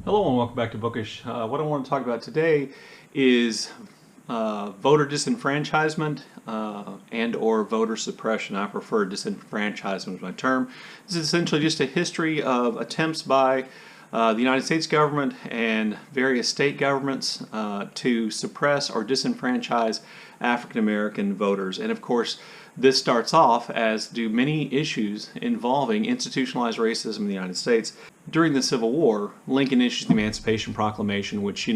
Hello and welcome back to Bookish. What I want to talk about today is voter disenfranchisement and or voter suppression. I prefer disenfranchisement as my term. This is essentially just a history of attempts by the United States government and various state governments to suppress or disenfranchise African American voters. And of course, this starts off, as do many issues involving institutionalized racism in the United States. During the Civil War, Lincoln issued the Emancipation Proclamation, which,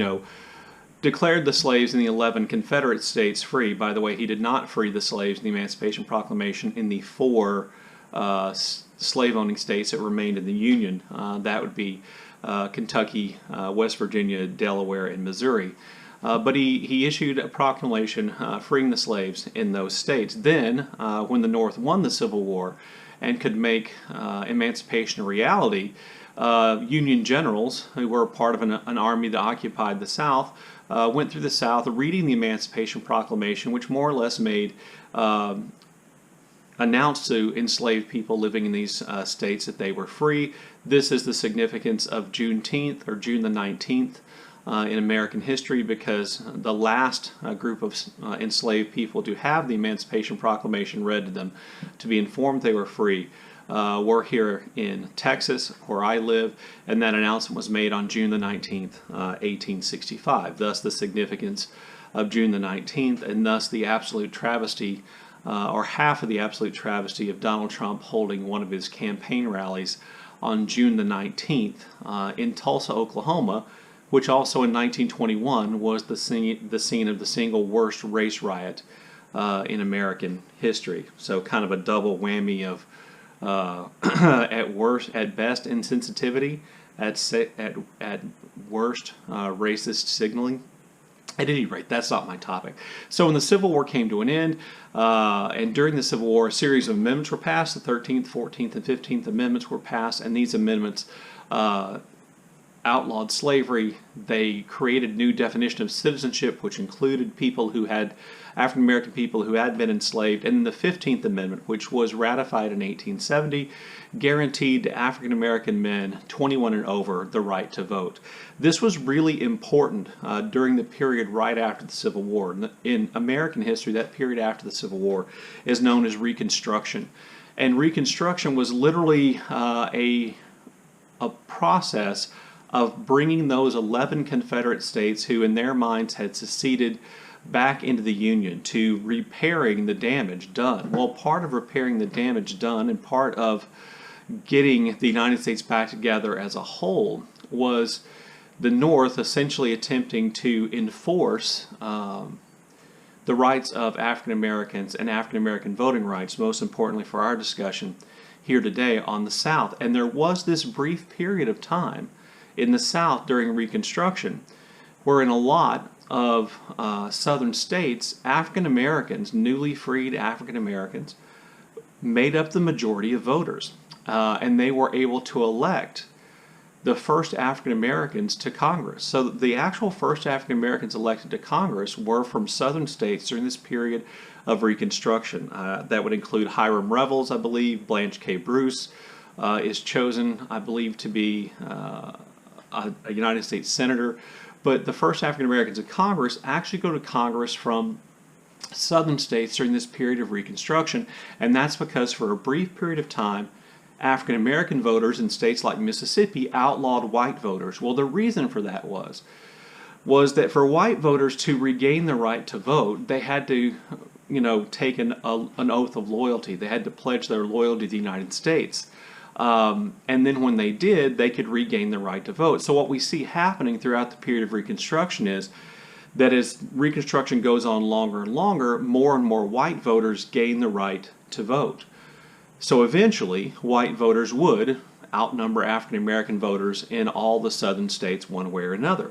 declared the slaves in the 11 Confederate states free. By the way, he did not free the slaves in the Emancipation Proclamation in the four slave-owning states that remained in the Union. That would be Kentucky, West Virginia, Delaware, and Missouri. But he issued a proclamation freeing the slaves in those states. Then, when the North won the Civil War and could make emancipation a reality, Union generals, who were part of an army that occupied the South, went through the South reading the Emancipation Proclamation, which more or less made announced to enslaved people living in these states that they were free. This is the significance of Juneteenth, or June the 19th, in American history, because the last group of enslaved people to have the Emancipation Proclamation read to them, to be informed they were free, were here in Texas, where I live, and that announcement was made on June the 19th, 1865. Thus the significance of June the 19th, and thus the absolute travesty, or half of the absolute travesty, of Donald Trump holding one of his campaign rallies on June the 19th in Tulsa, Oklahoma, which also in 1921 was the scene of the single worst race riot in American history. So kind of a double whammy of at best insensitivity, at worst racist signaling. At any rate, that's not my topic. So when the Civil War came to an end, and during the Civil War, a series of amendments were passed. The 13th, 14th, and 15th Amendments were passed, and these amendments outlawed slavery. They created new definition of citizenship, which included people who had African American people who had been enslaved. And the 15th Amendment, which was ratified in 1870, guaranteed to African American men 21 and over the right to vote. This was really important during the period right after the Civil War. In American history, that period after the Civil War is known as Reconstruction. And Reconstruction was literally a process of bringing those 11 Confederate states who in their minds had seceded back into the Union, to repairing the damage done. Well, part of repairing the damage done and part of getting the United States back together as a whole was the North essentially attempting to enforce the rights of African Americans and African American voting rights, most importantly for our discussion here today, on the South. And there was this brief period of time in the South during Reconstruction where in a lot of southern states, African Americans, newly freed African Americans, made up the majority of voters. And they were able to elect the first African Americans to Congress. So the actual first African Americans elected to Congress were from southern states during this period of Reconstruction. That would include Hiram Revels, I believe. Blanche K. Bruce is chosen, I believe, to be a United States Senator. But the first African Americans in Congress actually go to Congress from southern states during this period of Reconstruction, and that's because for a brief period of time, African American voters in states like Mississippi outlawed white voters. Well, the reason for that was that for white voters to regain the right to vote, they had to, take an oath of loyalty. They had to pledge their loyalty to the United States. And then when they did, they could regain the right to vote. So what we see happening throughout the period of Reconstruction is that as Reconstruction goes on longer and longer, more and more white voters gain the right to vote. So eventually, white voters would outnumber African American voters in all the southern states one way or another.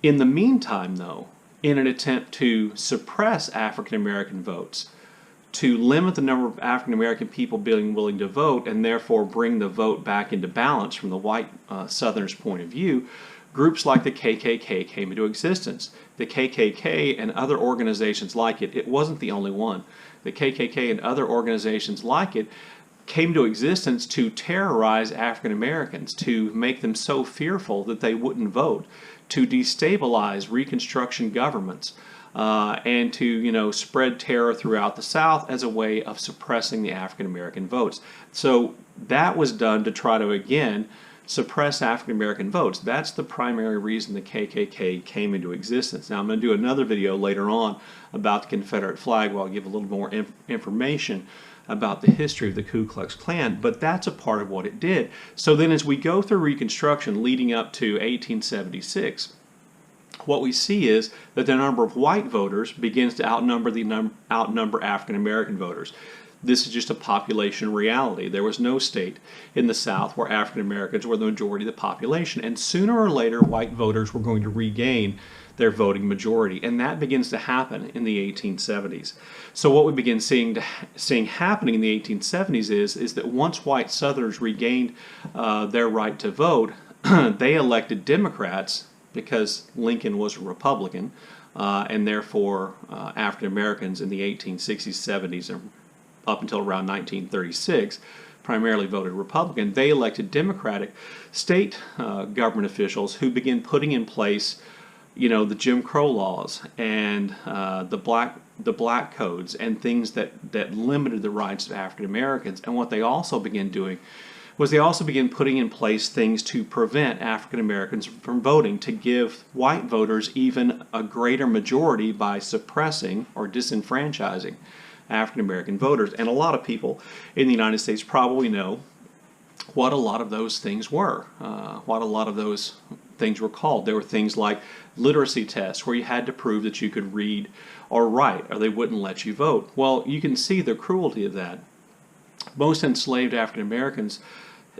In the meantime, though, in an attempt to suppress African American votes, to limit the number of African American people being willing to vote and therefore bring the vote back into balance from the white Southerners' point of view, groups like the KKK came into existence. The KKK and other organizations like it wasn't the only one. The KKK and other organizations like it came to existence to terrorize African Americans, to make them so fearful that they wouldn't vote, to destabilize Reconstruction governments, and to spread terror throughout the South as a way of suppressing the African American votes. So that was done to try to again suppress African American votes. That's the primary reason the KKK came into existence. Now I'm going to do another video later on about the Confederate flag where I'll give a little more information about the history of the Ku Klux Klan, but that's a part of what it did. So then as we go through Reconstruction leading up to 1876, what we see is that the number of white voters begins to outnumber African American voters. This is just a population reality. There was no state in the South where African Americans were the majority of the population, and sooner or later white voters were going to regain their voting majority, and that begins to happen in the 1870s. So what we begin seeing happening in the 1870s is that once white Southerners regained their right to vote, they elected Democrats because Lincoln was a Republican, and therefore African Americans in the 1860s, 70s, and up until around 1936 primarily voted Republican. They elected Democratic state government officials who began putting in place the Jim Crow laws and the black codes and things that limited the rights of African Americans. And what they also began doing was they also began putting in place things to prevent African Americans from voting, to give white voters even a greater majority by suppressing or disenfranchising African American voters. And a lot of people in the United States probably know what a lot of those things were, what a lot of those things were called. There were things like literacy tests where you had to prove that you could read or write or they wouldn't let you vote. Well, you can see the cruelty of that. Most enslaved African Americans,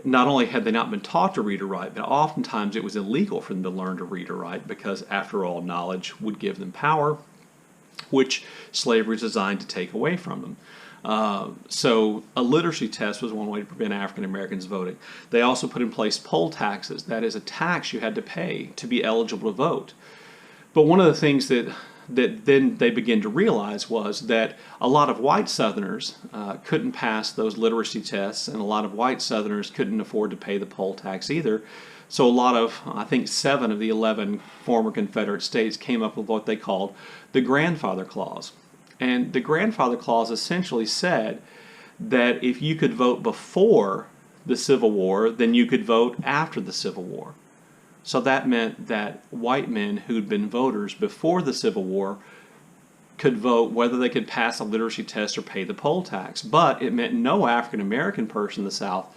not only had they not been taught to read or write, but oftentimes it was illegal for them to learn to read or write because, after all, knowledge would give them power, which slavery is designed to take away from them. So a literacy test was one way to prevent African Americans voting. They also put in place poll taxes. That is a tax you had to pay to be eligible to vote. But one of the things that then they began to realize was that a lot of white Southerners couldn't pass those literacy tests, and a lot of white Southerners couldn't afford to pay the poll tax either. So a lot of, I think 7 of the 11 former Confederate states came up with what they called the Grandfather Clause. And the Grandfather Clause essentially said that if you could vote before the Civil War, then you could vote after the Civil War. So that meant that white men who'd been voters before the Civil War could vote whether they could pass a literacy test or pay the poll tax. But it meant no African American person in the South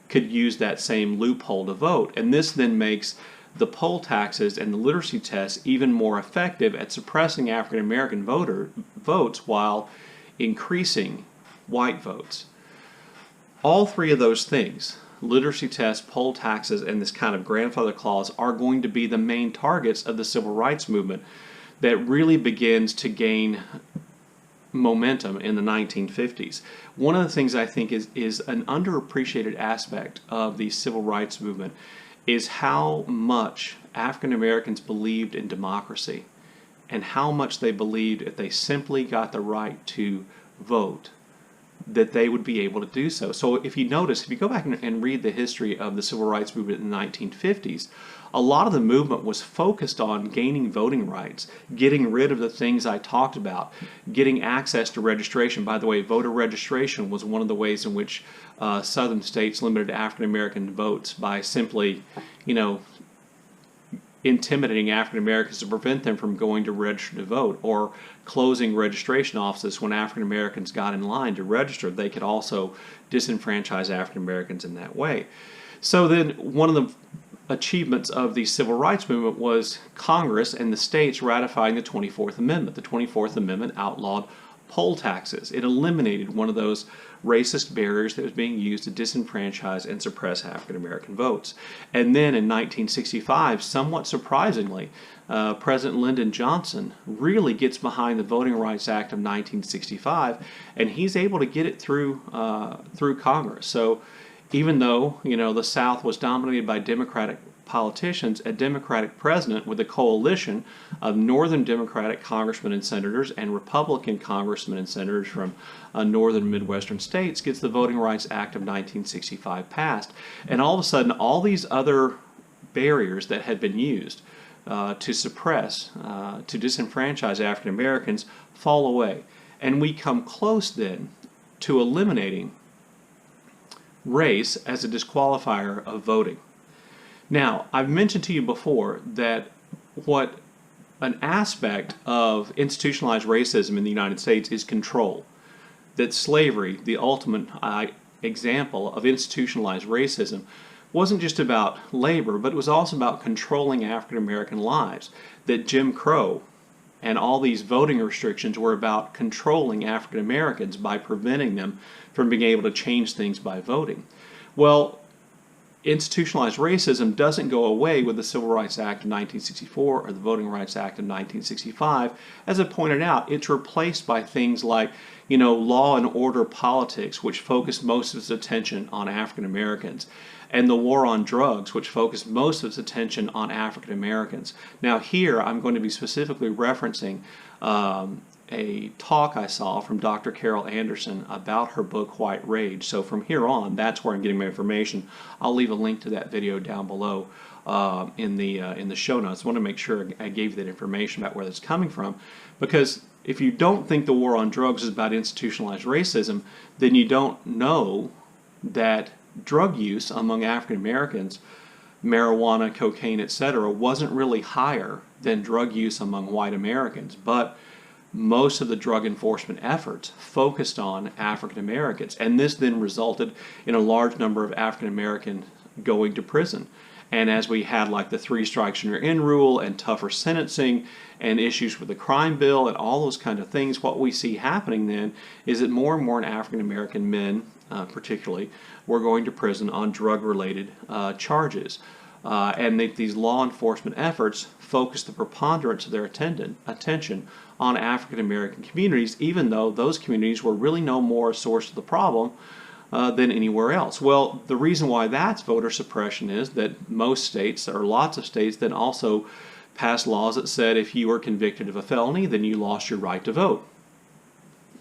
could use that same loophole to vote. And this then makes the poll taxes and the literacy tests even more effective at suppressing African American votes while increasing white votes. All 3 of those things, literacy tests, poll taxes, and this kind of grandfather clause, are going to be the main targets of the civil rights movement that really begins to gain momentum in the 1950s. One of the things I think is an underappreciated aspect of the civil rights movement is how much African Americans believed in democracy and how much they believed if they simply got the right to vote, that they would be able to do so. So if you notice, if you go back and read the history of the civil rights movement in the 1950s, a lot of the movement was focused on gaining voting rights, getting rid of the things I talked about, getting access to registration. By the way, voter registration was one of the ways in which southern states limited African American votes by simply, intimidating African Americans to prevent them from going to register to vote, or closing registration offices when African Americans got in line to register. They could also disenfranchise African Americans in that way. So then one of the achievements of the civil rights movement was Congress and the states ratifying the 24th Amendment. The 24th Amendment outlawed poll taxes. It eliminated one of those racist barriers that was being used to disenfranchise and suppress African American votes. And then in 1965, somewhat surprisingly, President Lyndon Johnson really gets behind the Voting Rights Act of 1965, and he's able to get it through Congress. So even though the South was dominated by Democratic politicians a Democratic president with a coalition of Northern Democratic congressmen and senators and Republican congressmen and senators from northern Midwestern states gets the Voting Rights Act of 1965 passed. And all of a sudden, all these other barriers that had been used to suppress, to disenfranchise African Americans fall away. And we come close then to eliminating race as a disqualifier of voting. Now, I've mentioned to you before that what an aspect of institutionalized racism in the United States is control. That slavery, the ultimate example of institutionalized racism, wasn't just about labor, but it was also about controlling African American lives. That Jim Crow and all these voting restrictions were about controlling African Americans by preventing them from being able to change things by voting. Well, institutionalized racism doesn't go away with the Civil Rights Act of 1964 or the Voting Rights Act of 1965. As I pointed out, it's replaced by things like, law and order politics, which focused most of its attention on African Americans, and the war on drugs, which focused most of its attention on African Americans. Now here, I'm going to be specifically referencing a talk I saw from Dr. Carol Anderson about her book White Rage. So from here on, that's where I'm getting my information. I'll leave a link to that video down below in the show notes. I want to make sure I gave you that information about where that's coming from, because if you don't think the war on drugs is about institutionalized racism, then you don't know that drug use among African Americans, marijuana, cocaine, etc., wasn't really higher than drug use among white Americans. But most of the drug enforcement efforts focused on African Americans, and this then resulted in a large number of African Americans going to prison. And as we had like the 3 strikes and you're in rule and tougher sentencing and issues with the crime bill and all those kind of things, what we see happening then is that more and more African American men, particularly, were going to prison on drug-related charges. And these law enforcement efforts focused the preponderance of their attention on African American communities, even though those communities were really no more a source of the problem than anywhere else. Well, the reason why that's voter suppression is that most states, or lots of states, then also passed laws that said if you were convicted of a felony, then you lost your right to vote,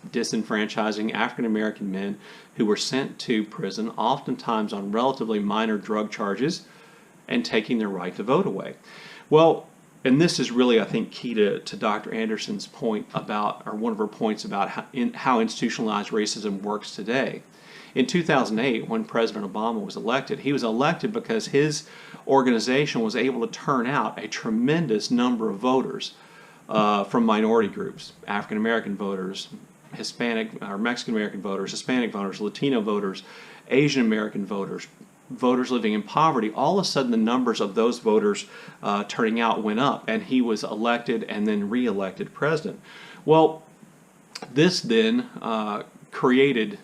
disenfranchising African American men who were sent to prison, oftentimes on relatively minor drug charges, and taking their right to vote away. Well, and this is really, I think, key to Dr. Anderson's point about, or one of her points about how institutionalized racism works today. In 2008, when President Obama was elected, he was elected because his organization was able to turn out a tremendous number of voters from minority groups, African American voters, Hispanic or Mexican American voters, Hispanic voters, Latino voters, Asian American voters, voters living in poverty. All of a sudden the numbers of those voters turning out went up, and he was elected and then re-elected president. Well, this then created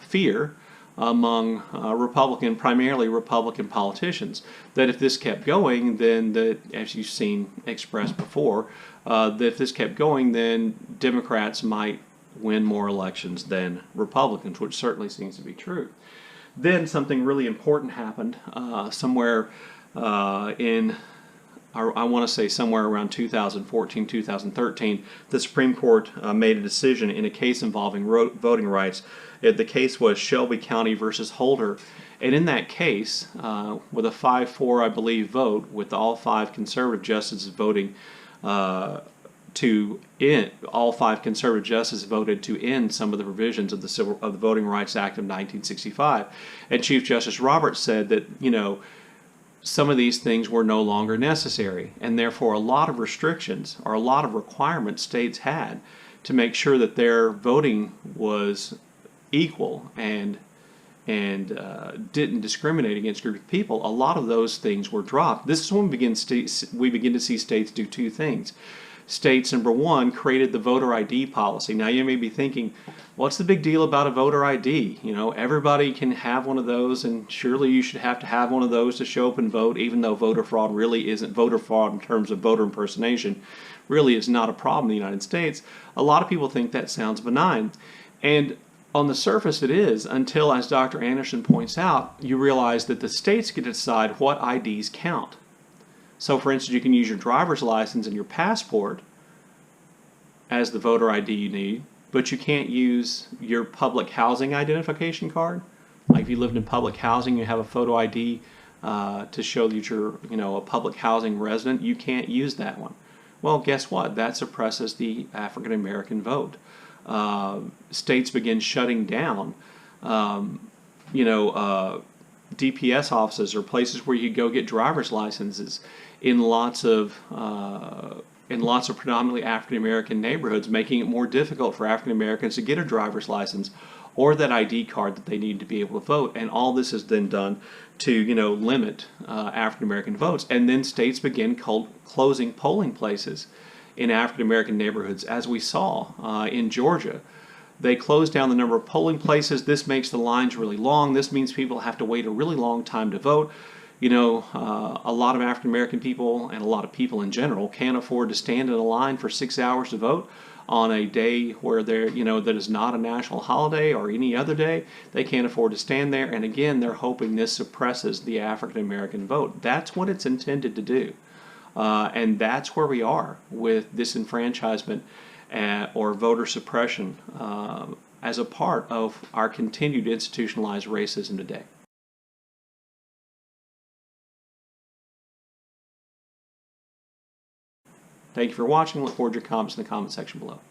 fear among primarily Republican politicians, that if this kept going, then as you've seen expressed before, that if this kept going, then Democrats might win more elections than Republicans, which certainly seems to be true. Then something really important happened somewhere I want to say somewhere around 2014, 2013, the Supreme Court made a decision in a case involving voting rights. The case was Shelby County versus Holder. And in that case, with a 5-4, I believe, vote, with all 5 conservative justices voting all 5 conservative justices voted to end some of the provisions of the Voting Rights Act of 1965. And Chief Justice Roberts said that, some of these things were no longer necessary, and therefore a lot of restrictions or a lot of requirements states had to make sure that their voting was equal and didn't discriminate against groups of people. A lot of those things were dropped. This is when we begin to see states do 2 things. States, number 1, created the voter ID policy. Now you may be thinking, what's the big deal about a voter ID? Everybody can have one of those, and surely you should have to have one of those to show up and vote, even though voter fraud really isn't. Voter fraud in terms of voter impersonation really is not a problem in the United States. A lot of people think that sounds benign. And on the surface it is, until, as Dr. Anderson points out, you realize that the states get to decide what IDs count. So, for instance, you can use your driver's license and your passport as the voter ID you need, but you can't use your public housing identification card. Like if you lived in public housing, you have a photo ID to show that you're, a public housing resident. You can't use that one. Well, guess what? That suppresses the African American vote. States begin shutting down, DPS offices or places where you go get driver's licenses in lots of predominantly African American neighborhoods, making it more difficult for African Americans to get a driver's license or that ID card that they need to be able to vote. And all this is then done to limit African American votes. And then states begin closing polling places in African American neighborhoods, as we saw in Georgia. They close down the number of polling places. This makes the lines really long. This means people have to wait a really long time to vote. A lot of African American people and a lot of people in general can't afford to stand in a line for 6 hours to vote on a day where that is not a national holiday or any other day. They can't afford to stand there. And again, they're hoping this suppresses the African American vote. That's what it's intended to do. And that's where we are with disenfranchisement or voter suppression as a part of our continued institutionalized racism today. Thank you for watching. Look forward to your comments in the comment section below.